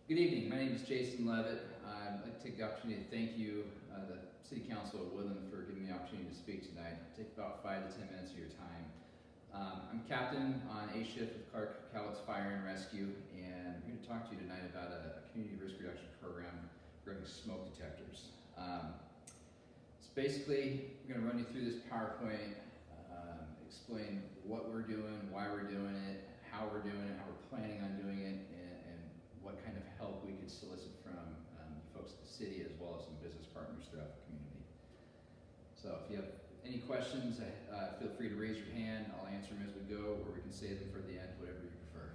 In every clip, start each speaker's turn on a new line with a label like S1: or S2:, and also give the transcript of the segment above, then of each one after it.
S1: Good evening. My name is Jason Levitt. I'd like to take the opportunity to thank you, the City Council of Woodland, for giving me the opportunity to speak tonight. I'll take about 5 to 10 minutes of your time. I'm captain on A shift with Clark Cowlitz Fire and Rescue, and I'm here to talk to you tonight about a community risk reduction program regarding smoke detectors. So basically, we're going to run you through this PowerPoint, explain what we're doing, why we're doing it, how we're doing it, how we're planning on doing it, and what kind of help we could solicit from folks at the city as well as some business partners throughout the community. So if you have any questions, feel free to raise your hand. I'll answer them as we go, or we can save them for the end, whatever you prefer.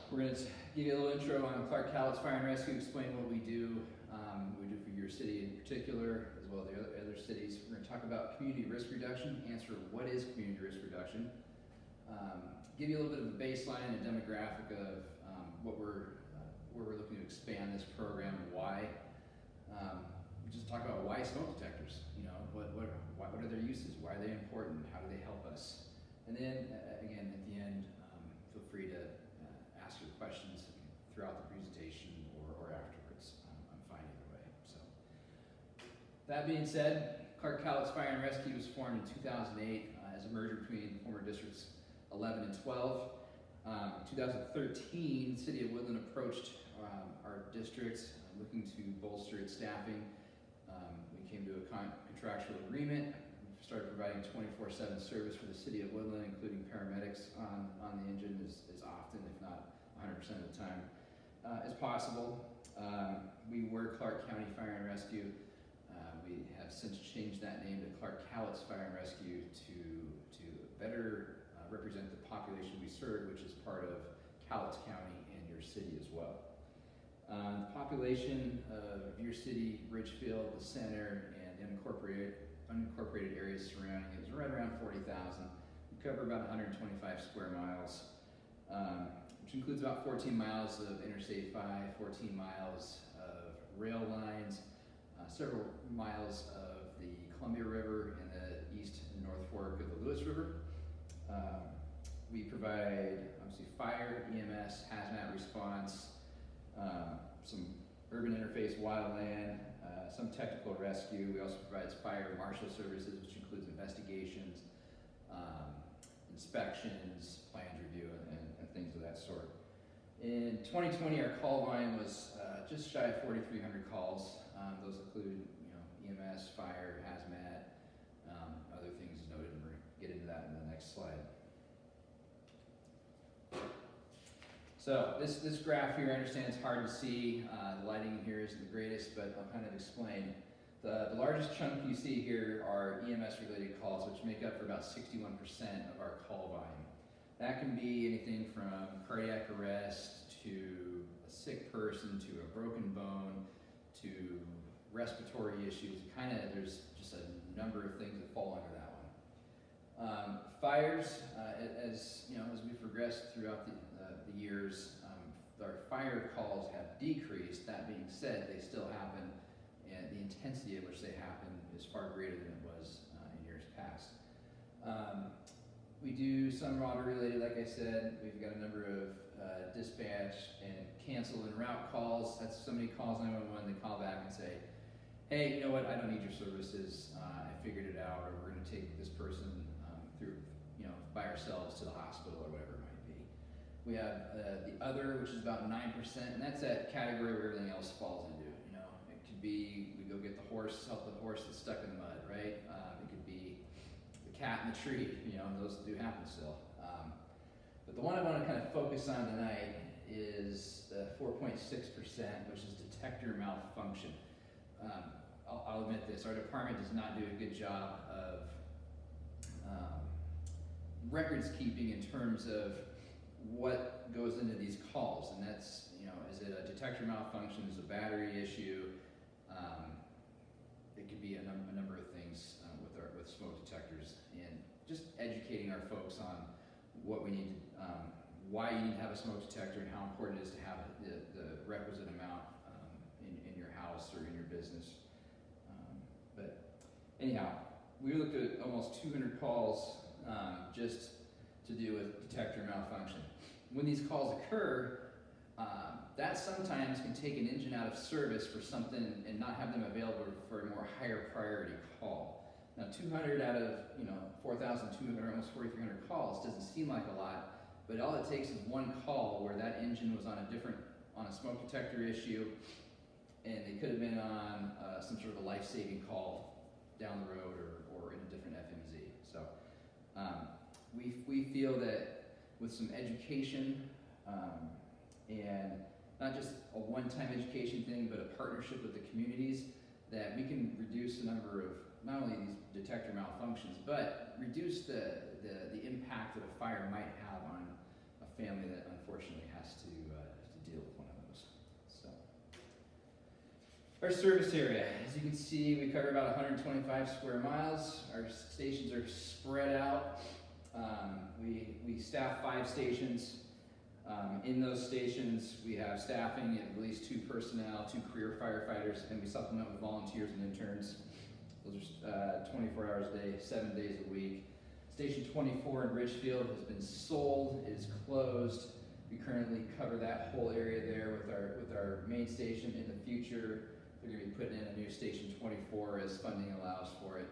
S1: We're going to give you a little intro on Clark Cowlitz Fire and Rescue, explain what we do for your city in particular, as well as the other cities. We're going to talk about community risk reduction, answer what is community risk reduction, give you a little bit of a baseline and demographic of where we're looking to expand this program and why. Just talk about why smoke detectors. You know, what are their uses? Why are they important? How do they help us? And then again at the end, feel free to ask your questions throughout the presentation or afterwards. I'm fine either way. So that being said, Clark Cowlitz Fire and Rescue was formed in 2008 as a merger between former districts 11 and 12. In 2013, the City of Woodland approached our districts looking to bolster its staffing. We came to a contractual agreement. We started providing 24/7 service for the City of Woodland, including paramedics on the engine as often, if not 100% of the time, as possible. We were Clark County Fire and Rescue. We have since changed that name to Clark Cowlitz Fire and Rescue to better represent the population we serve, which is part of Cowlitz County and your city as well. The population of your city, Ridgefield, the center, and unincorporated areas surrounding it is right around 40,000. We cover about 125 square miles, which includes about 14 miles of Interstate 5, 14 miles of rail lines, several miles of the Columbia River and the east and north fork of the Lewis River. We provide obviously fire, EMS, hazmat response, some urban interface wildland, some technical rescue. We also provide fire marshal services, which includes investigations, inspections, plans review, and things of that sort. In 2020, our call volume was just shy of 4,300 calls. Those include, EMS, fire, hazmat, other things noted, and we're going to get into that in the next slide. So this graph here, I understand it's hard to see. The lighting here isn't the greatest, but I'll kind of explain. The largest chunk you see here are EMS related calls, which make up for about 61% of our call volume. That can be anything from cardiac arrest to a sick person to a broken bone to respiratory issues. There's just a number of things that fall under that one. Fires, as we progressed throughout the years, our fire calls have decreased. That being said, they still happen, and the intensity at which they happen is far greater than it was in years past. We do some robbery related, like I said. We've got a number of dispatch and cancel en route calls. That's somebody calls 911, they call back and say, hey, you know what, I don't need your services. I figured it out, or we're going to take this person through, by ourselves to the hospital or whatever it might be. We have the other, which is about 9%, and that's that category where everything else falls into. It could be we go get the horse, help the horse that's stuck in the mud, right? It could be the cat in the tree, and those do happen still. But the one I want to kind of focus on tonight is the 4.6%, which is detector malfunction. I'll admit this, our department does not do a good job of records keeping in terms of what goes into these calls, and that's, is it a detector malfunction, is it a battery issue? It could be a number of things with smoke detectors, and just educating our folks on what we need, why you need to have a smoke detector, and how important it is to have the requisite amount in your house or in your business. But anyhow, we looked at almost 200 calls just to do with detector malfunction. When these calls occur, that sometimes can take an engine out of service for something and not have them available for a more higher priority call. Now 200 out of 4,200, almost 4,300 calls doesn't seem like a lot, but all it takes is one call where that engine was on a smoke detector issue, and they could have been on some sort of a life-saving call down the road or in a different FMZ. So we feel that with some education and not just a one-time education thing, but a partnership with the communities, that we can reduce the number of not only these detector malfunctions, but reduce the impact that a fire might have on a family that unfortunately has to deal with one of those. So, our service area, as you can see, we cover about 125 square miles. Our stations are spread out. We staff 5 stations. In those stations, we have staffing at least 2 personnel, 2 career firefighters, and we supplement with volunteers and interns. Those are 24 hours a day, 7 days a week. Station 24 in Richfield has been sold, it is closed. We currently cover that whole area there with our main station. In the future, they're going to be putting in a new Station 24 as funding allows for it.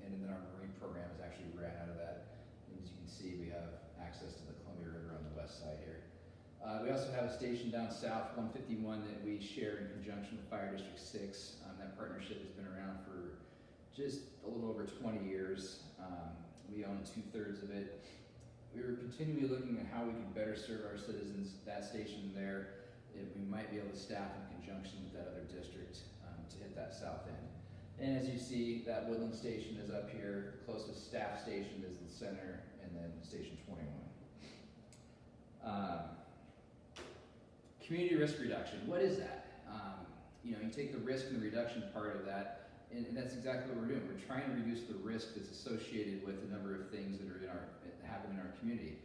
S1: And then our marine program is actually ran out of that. And as you can see, we have access to the Columbia River on the west side here. We also have a station down south, 151, that we share in conjunction with Fire District 6. That partnership has been around for just a little over 20 years. We own 2/3 of it. We were continually looking at how we could better serve our citizens. That station there, we might be able to staff in conjunction with that other district to hit that south end. And as you see, that Woodland station is up here. The closest staff station is the center, and then Station 21. Community risk reduction, what is that? You take the risk and the reduction part of that, and that's exactly what we're doing. We're trying to reduce the risk that's associated with the number of things that are happen in our community.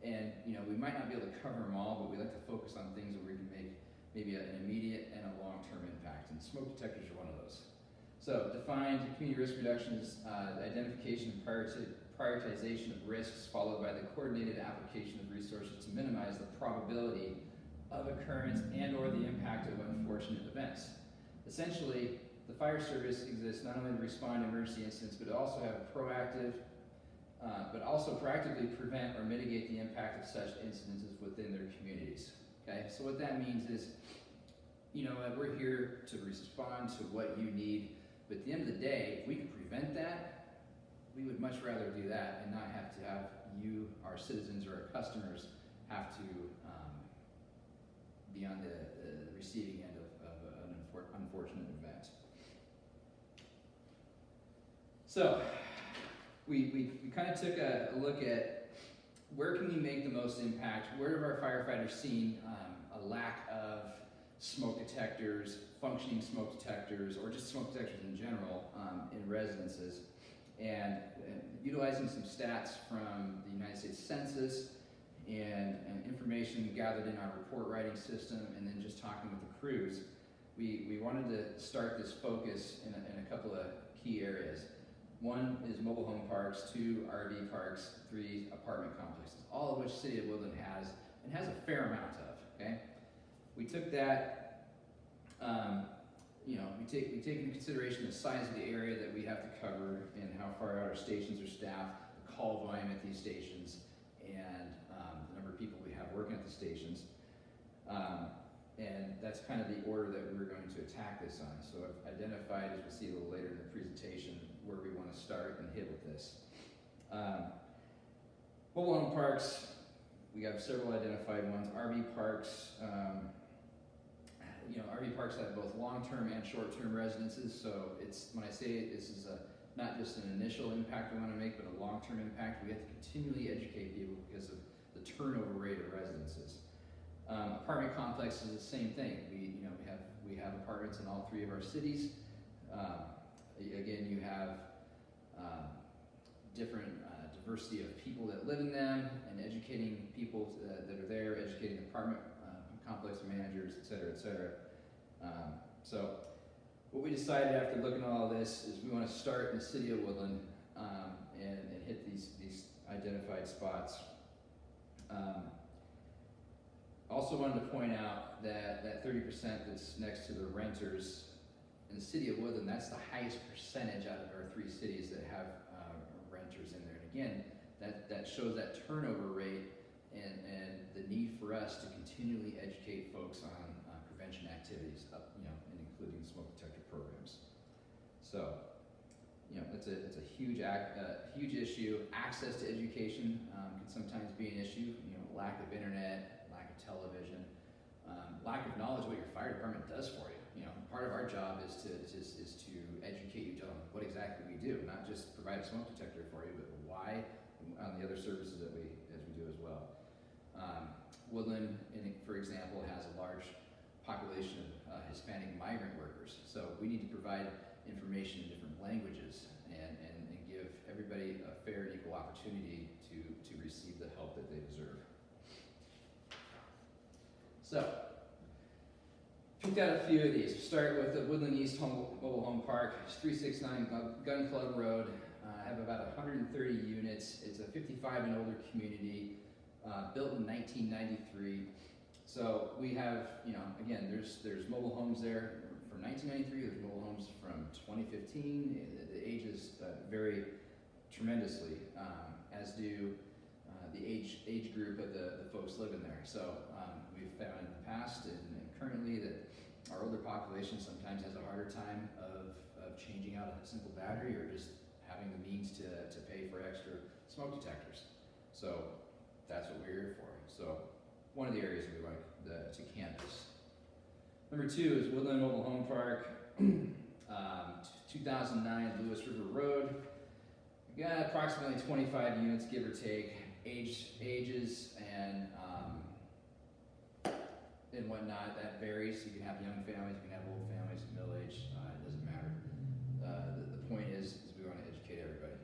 S1: And we might not be able to cover them all, but we like to focus on things where we can make maybe an immediate and a long-term impact, and smoke detectors are one of those. So defined community risk reduction is the identification and prioritization of risks, followed by the coordinated application of resources to minimize the probability of occurrence and or the impact of unfortunate events. Essentially, the fire service exists not only to respond to emergency incidents, but also proactively prevent or mitigate the impact of such incidences within their communities. Okay, so what that means is, we're here to respond to what you need, but at the end of the day, if we can prevent that, we would much rather do that and not have to have you, our citizens, or our customers have to be on the receiving end of an unfortunate event. So we kind of took a look at where can we make the most impact. Where have our firefighters seen a lack of smoke detectors, functioning smoke detectors, or just smoke detectors in general in residences, and utilizing some stats from the United States Census and information gathered in our report writing system, and then just talking with the crews, we wanted to start this focus in a couple of key areas. 1 is mobile home parks, 2 RV parks, 3 apartment complexes, all of which City of Woodland has, and has a fair amount of, okay? We took that, we take into consideration the size of the area that we have to cover and how far out our stations are staffed, the call volume at these stations, and the number of people we have working at the stations. And that's kind of the order that we're going to attack this on. So I've identified, as we'll see a little later in the presentation, where we want to start and hit with this. Mobile home parks, we have several identified ones. RV parks, RV parks have both long-term and short-term residences. So when I say this is not just an initial impact we want to make, but a long-term impact, we have to continually educate people because of the turnover rate of residences. Apartment complex is the same thing. We have apartments in all 3 of our cities. Again, you have different diversity of people that live in them, and educating people that are there, educating apartment complex managers, et cetera. So what we decided after looking at all this is we want to start in the City of Woodland and hit these identified spots. Also Also wanted to point out that that 30% that's next to the renters in the city of Woodland, that's the highest percentage out of our 3 cities that have renters in there. And again, that shows that turnover rate and the need for us to continually educate folks on prevention activities, and including smoke detector programs. So, it's a huge huge issue. Access to education can sometimes be an issue. Lack of internet, lack of television, lack of knowledge of what your fire department does for you. Part of our job is to educate you on what exactly we do, not just provide a smoke detector for you, but why on the other services that we do as well. Woodland, for example, has a large population of Hispanic migrant workers, so we need to provide information in different languages and give everybody a fair and equal opportunity to receive the help that they deserve. So, picked out a few of these. Start with the Woodland East Mobile Home Park. It's 369 Gun Club Road. Have about 130 units. It's a 55 and older community, built in 1993. So we have, again, there's mobile homes there from 1993. There's mobile homes from 2015. The ages vary tremendously, as do the age group of the folks living there. So we've found in the past and currently that our older population sometimes has a harder time of changing out a simple battery or just having the means to pay for extra smoke detectors. So that's what we're here for. So one of the areas we like to canvass. Number 2 is Woodland Mobile Home Park, 2009 Lewis River Road. We got approximately 25 units, give or take, ages and whatnot. That varies. You can have young families, you can have old families, middle age. It doesn't matter. The point is we want to educate everybody.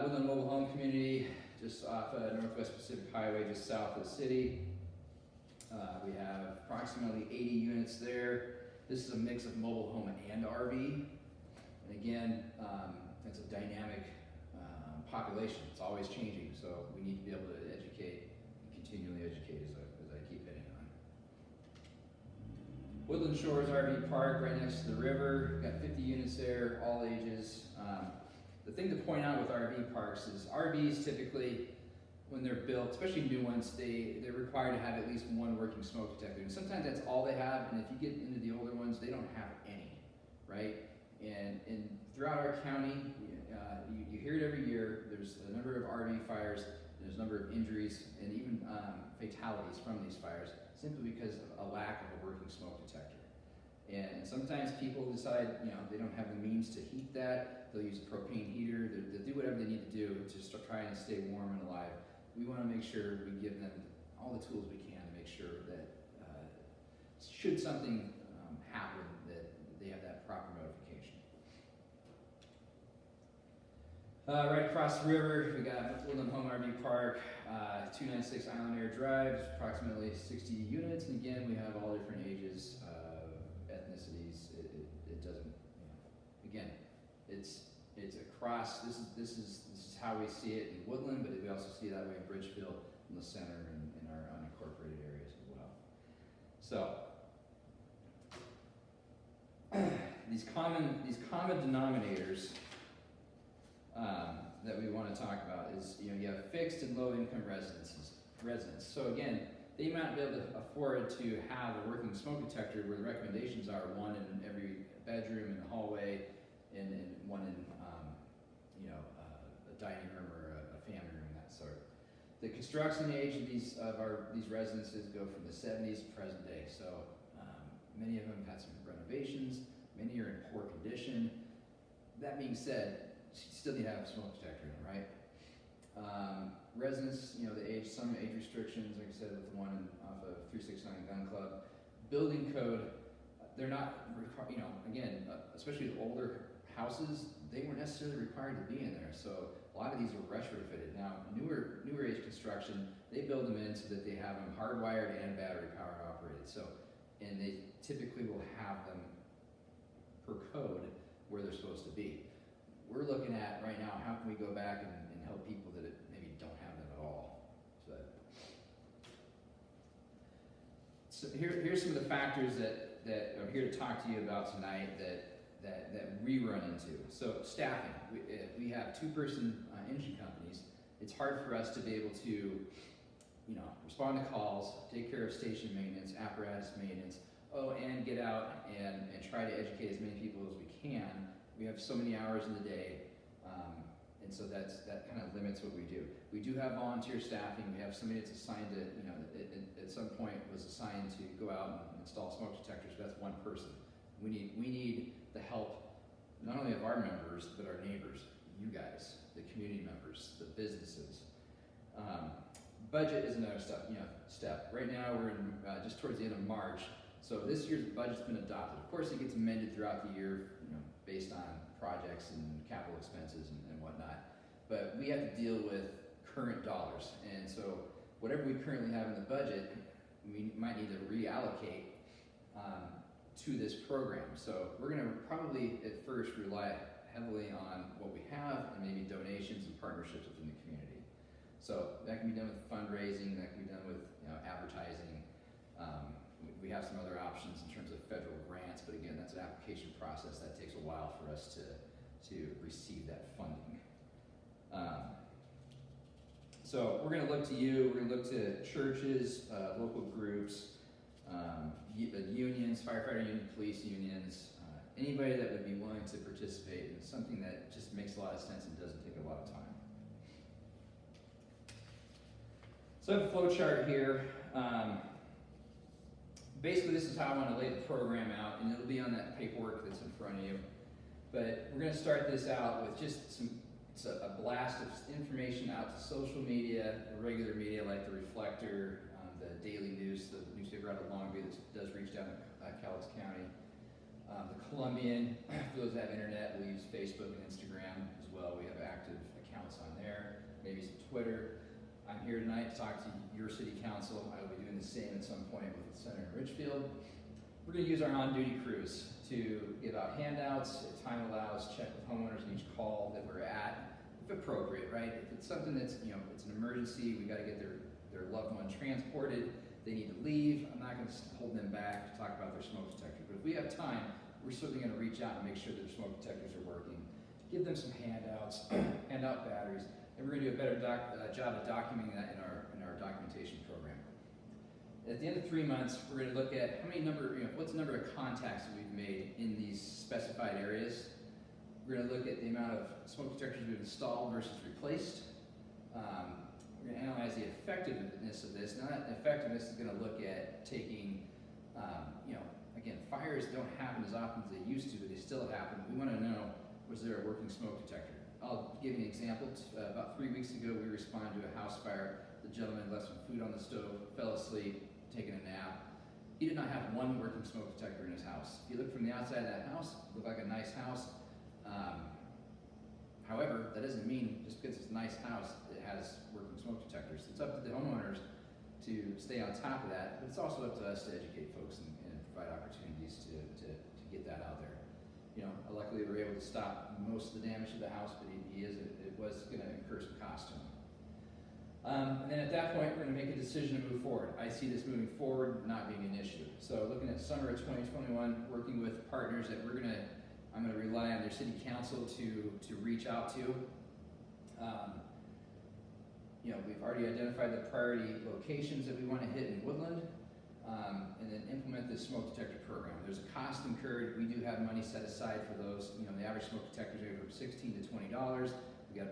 S1: Woodland Mobile Home Community, just off Northwest Pacific Highway, just south of the city. We have approximately 80 units there. This is a mix of mobile home and RV. And again, it's a dynamic population. It's always changing, so we need to be able to educate and continually educate as I keep hitting on. Woodland Shores RV Park, right next to the river. We've got 50 units there, all ages. The thing to point out with RV parks is RVs typically, when they're built, especially new ones, they're required to have at least one working smoke detector. And sometimes that's all they have, and if you get into the older ones, they don't have any, right? And throughout our county, you hear it every year, there's a number of RV fires, there's a number of injuries, and even fatalities from these fires, simply because of a lack of a working smoke detector. And sometimes people decide, they don't have the means to heat that, they'll use a propane heater, they'll do whatever they need to do to try and stay warm and alive. We want to make sure we give them all the tools we can to make sure that should something happen, that they have that proper notification. Right across the river, we got Woodland Home RV Park, 296 Island Air Drive, approximately 60 units, and again, we have all different ages, ethnicities. It doesn't, again, it's across. This is how we see it in Woodland, but we also see it that way in Bridgefield, in the center, and in our unincorporated areas as well. So these common denominators that we want to talk about is, you have fixed and low income residents. So again, they might not be able to afford to have a working smoke detector, where the recommendations are one in every bedroom and hallway, and one in a dining room or a family room, that sort. The construction age of these residences go from the 70s to present day. So many of them have had some renovations. Many are in poor condition. That being said, you still need to have a smoke detector in, right? Residents, some age restrictions, like I said, with the one off of 369 Gun Club. Building code, they're not, again, especially the older houses, they weren't necessarily required to be in there. So a lot of these are retrofitted. Now, newer age construction, they build them in so that they have them hardwired and battery power operated. So, and they typically will have them per code where they're supposed to be. We're looking at right now, how can we go back and help people that maybe don't have them at all? So So here's some of the factors that I'm here to talk to you about tonight that we run into. So staffing, we have two-person energy companies. It's hard for us to be able to, respond to calls, take care of station maintenance, apparatus maintenance, and get out and try to educate as many people as we can. We have so many hours in the day, and so that kind of limits what we do. We do have volunteer staffing. We have somebody that's assigned to, at some point was assigned to go out and install smoke detectors. But that's one person. We need the help not only of our members but our neighbors, you guys, the community members, the businesses. Budget is another step. Right now we're in just towards the end of March, so this year's budget's been adopted. Of course, it gets amended throughout the year, based on projects and capital expenses and whatnot. But we have to deal with current dollars, and so whatever we currently have in the budget, we might need to reallocate to this program. So we're going to probably at first rely heavily on what we have and maybe donations and partnerships within the community. So that can be done with fundraising, that can be done with advertising. We have some other options in terms of federal grants, but again, that's an application process that takes a while for us to receive that funding. So we're going to look to you, we're going to look to churches, local groups, unions, firefighter union, police unions, anybody that would be willing to participate in something that just makes a lot of sense and doesn't take a lot of time. So I have a flow chart here. Basically, this is how I want to lay the program out, and it'll be on that paperwork that's in front of you. But we're going to start this out with just it's a blast of information out to social media, regular media like the Reflector, the Daily News, the newspaper out of Longview that does reach down to Cowlitz County. The Columbian, for those that have internet, we use Facebook and Instagram as well. We have active accounts on there, maybe some Twitter. I'm here tonight to talk to your city council. I will be doing the same at some point with Senator Richfield. We're going to use our on-duty crews to give out handouts, if time allows, check with homeowners in each call that we're at, if appropriate, right? If it's something that's, it's an emergency, we got to get their loved one transported, they need to leave, I'm not going to hold them back to talk about their smoke detector. But if we have time, we're certainly going to reach out and make sure that their smoke detectors are working, give them some handouts, hand out batteries, and we're going to do a better job of documenting that in our documentation program. At the end of 3 months, we're going to look at what's the number of contacts that we've made in these specified areas. We're going to look at the amount of smoke detectors we've installed versus replaced. We're going to analyze the effectiveness of this. Now, that effectiveness is going to look at taking, again, fires don't happen as often as they used to, but they still happen. We want to know, was there a working smoke detector? I'll give you an example. About 3 weeks ago, we responded to a house fire. The gentleman left some food on the stove, fell asleep, taking a nap. He did not have one working smoke detector in his house. If you look from the outside of that house, it looked like a nice house. However, that doesn't mean just because it's a nice house, it has working smoke detectors. It's up to the homeowners to stay on top of that, but it's also up to us to educate folks and provide opportunities to get that out there. Luckily we were able to stop most of the damage to the house, but it was going to incur some cost to him. And then at that point, we're going to make a decision to move forward. I see this moving forward not being an issue. So looking at summer of 2021, working with partners that I'm going to rely on their city council to reach out to. We've already identified the priority locations that we want to hit in Woodland, and then implement this smoke detector program. There's a cost incurred. We do have money set aside for those. The average smoke detectors are from $16 to $20. We got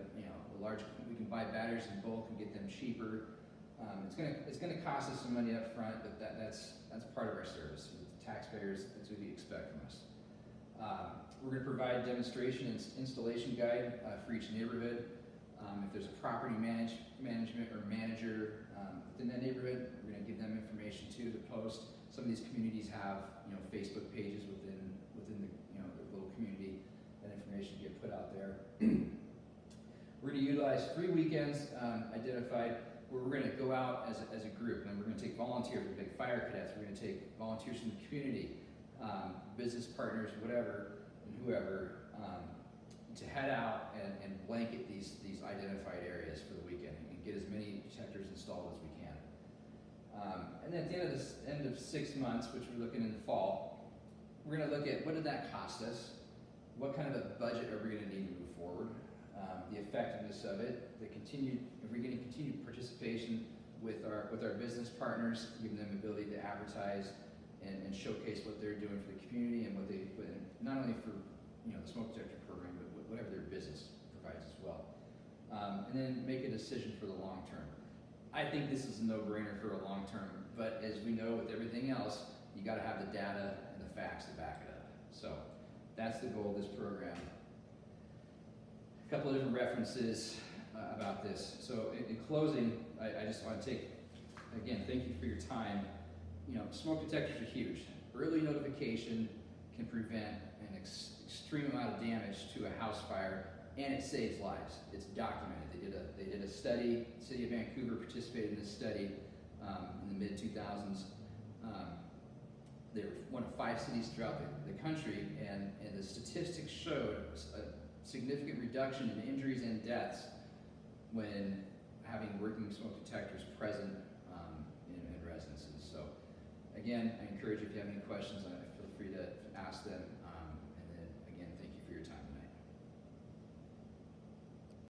S1: we can buy batteries in bulk and get them cheaper. It's gonna cost us some money up front, but that's part of our service. With taxpayers, that's what we expect from us. We're going to provide demonstration and installation guide for each neighborhood. If there's a property management or manager within that neighborhood, we're going to give them information too to post. Some of these communities have Facebook pages within the their little community. That information get put out there. We're going to utilize 3 weekends identified where we're going to go out as a group, and we're going to take volunteers. We're going to take fire cadets. We're going to take volunteers from the community, business partners, whatever, and whoever, to head out and blanket these identified areas for the weekend and get as many detectors installed as we can. And then at the end of 6 months, which we're looking in the fall, we're going to look at what did that cost us, what kind of a budget are we going to need to move forward, the effectiveness of it, if we're getting continued participation with our business partners, giving them the ability to advertise and showcase what they're doing for the community and what they put in, not only for the smoke detector program, but whatever their business provides as well. And then make a decision for the long term. I think this is a no-brainer for a long term, but as we know with everything else, you got to have the data and the facts to back it up. So that's the goal of this program. A couple of different references about this. So in closing, I just want to take, again, thank you for your time. Smoke detectors are huge. Early notification can prevent an extreme amount of damage to a house fire, and it saves lives. It's documented. They did a study. The city of Vancouver participated in this study in the mid-2000s. They were one of 5 cities throughout the country, and the statistics showed a significant reduction in injuries and deaths when having working smoke detectors present in residences. So again, I encourage you, if you have any questions, feel free to ask them.